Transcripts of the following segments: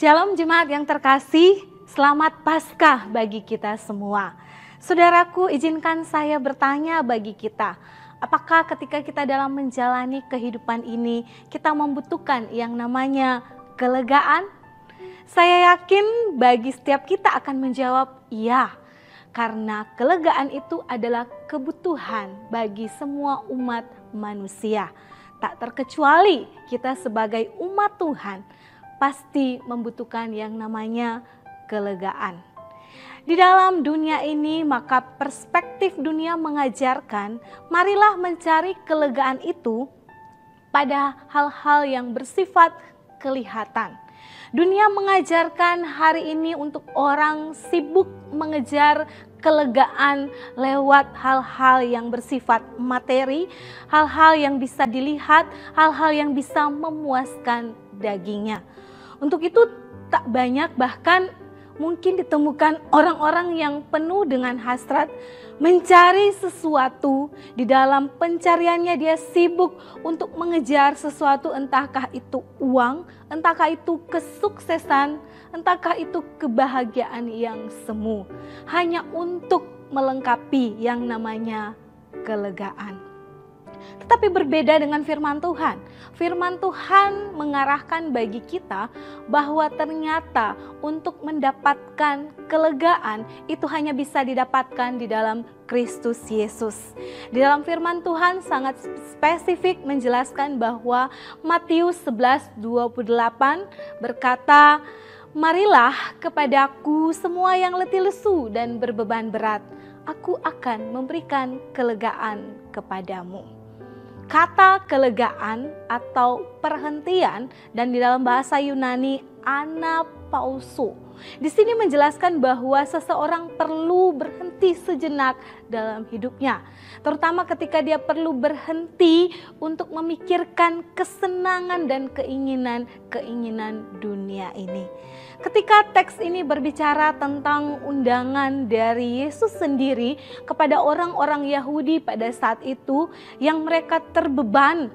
Shalom jemaat yang terkasih, selamat Paskah bagi kita semua. Saudaraku, izinkan saya bertanya bagi kita, apakah ketika kita dalam menjalani kehidupan ini, kita membutuhkan yang namanya kelegaan? Saya yakin bagi setiap kita akan menjawab iya, karena kelegaan itu adalah kebutuhan bagi semua umat manusia. Tak terkecuali kita sebagai umat Tuhan, pasti membutuhkan yang namanya kelegaan. Di dalam dunia ini, maka perspektif dunia mengajarkan, marilah mencari kelegaan itu pada hal-hal yang bersifat kelihatan. Dunia mengajarkan hari ini untuk orang sibuk mengejar kelegaan lewat hal-hal yang bersifat materi, hal-hal yang bisa dilihat, hal-hal yang bisa memuaskan dagingnya. Untuk itu tak banyak, bahkan mungkin ditemukan orang-orang yang penuh dengan hasrat mencari sesuatu. Di dalam pencariannya dia sibuk untuk mengejar sesuatu, entahkah itu uang, entahkah itu kesuksesan, entahkah itu kebahagiaan yang semu, hanya untuk melengkapi yang namanya kelegaan. Tetapi berbeda dengan firman Tuhan. Firman Tuhan mengarahkan bagi kita bahwa ternyata untuk mendapatkan kelegaan itu hanya bisa didapatkan di dalam Kristus Yesus. Di dalam firman Tuhan sangat spesifik menjelaskan bahwa Matius 11:28 berkata, "Marilah kepadaku semua yang letih lesu dan berbeban berat, aku akan memberikan kelegaan kepadamu." Kata kelegaan atau perhentian dan di dalam bahasa Yunani anapauso. Di sini menjelaskan bahwa seseorang perlu berhenti sejenak dalam hidupnya. Terutama ketika dia perlu berhenti untuk memikirkan kesenangan dan keinginan dunia ini. Ketika teks ini berbicara tentang undangan dari Yesus sendiri kepada orang-orang Yahudi pada saat itu yang mereka terbeban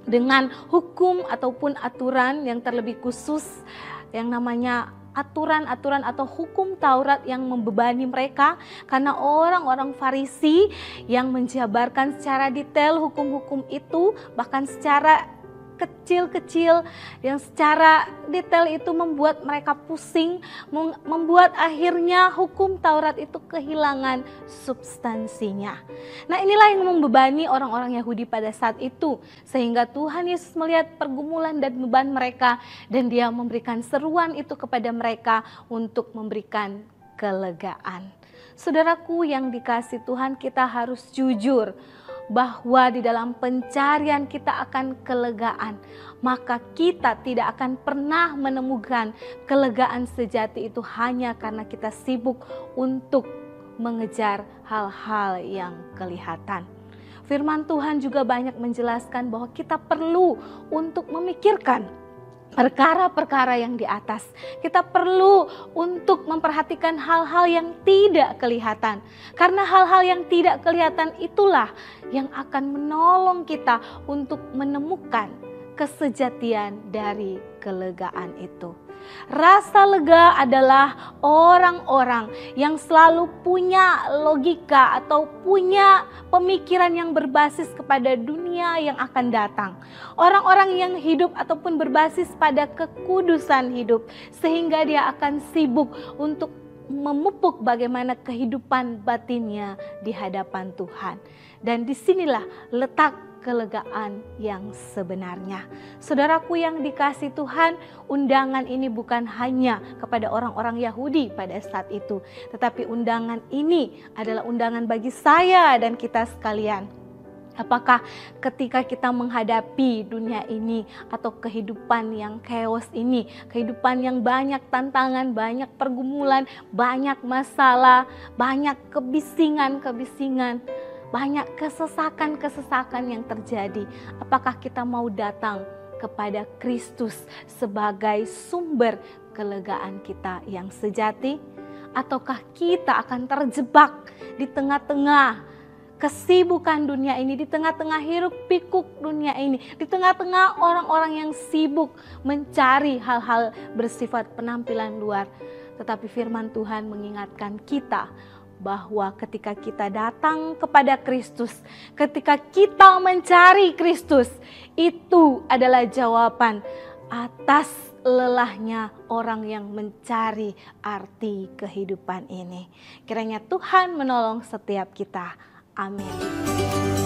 dengan hukum ataupun aturan yang terlebih khusus yang namanya aturan-aturan atau hukum Taurat yang membebani mereka, karena orang-orang Farisi yang menjabarkan secara detail hukum-hukum itu, bahkan secara kecil-kecil yang secara detail itu membuat mereka pusing, membuat akhirnya hukum Taurat itu kehilangan substansinya. Nah, inilah yang membebani orang-orang Yahudi pada saat itu, sehingga Tuhan Yesus melihat pergumulan dan beban mereka dan Dia memberikan seruan itu kepada mereka untuk memberikan kelegaan. Saudaraku yang dikasihi Tuhan, kita harus jujur bahwa di dalam pencarian kita akan kelegaan, maka kita tidak akan pernah menemukan kelegaan sejati itu hanya karena kita sibuk untuk mengejar hal-hal yang kelihatan. Firman Tuhan juga banyak menjelaskan bahwa kita perlu untuk memikirkan perkara-perkara yang di atas. Kita perlu untuk memperhatikan hal-hal yang tidak kelihatan. Karena hal-hal yang tidak kelihatan itulah yang akan menolong kita untuk menemukan kesejatian dari kelegaan itu. Rasa lega adalah orang-orang yang selalu punya logika atau punya pemikiran yang berbasis kepada dunia yang akan datang. Orang-orang yang hidup ataupun berbasis pada kekudusan hidup, sehingga dia akan sibuk untuk memupuk bagaimana kehidupan batinnya di hadapan Tuhan. Dan disinilah letak kelegaan yang sebenarnya. Saudaraku yang dikasihi Tuhan, undangan ini bukan hanya kepada orang-orang Yahudi pada saat itu, tetapi undangan ini adalah undangan bagi saya dan kita sekalian. Apakah ketika kita menghadapi dunia ini atau kehidupan yang chaos ini, kehidupan yang banyak tantangan, banyak pergumulan, banyak masalah, banyak kebisingan-kebisingan, banyak kesesakan-kesesakan yang terjadi, apakah kita mau datang kepada Kristus sebagai sumber kelegaan kita yang sejati? Ataukah kita akan terjebak di tengah-tengah kesibukan dunia ini, di tengah-tengah hiruk pikuk dunia ini, di tengah-tengah orang-orang yang sibuk mencari hal-hal bersifat penampilan luar. Tetapi firman Tuhan mengingatkan kita bahwa ketika kita datang kepada Kristus, ketika kita mencari Kristus, itu adalah jawaban atas lelahnya orang yang mencari arti kehidupan ini. Kiranya Tuhan menolong setiap kita. Amin.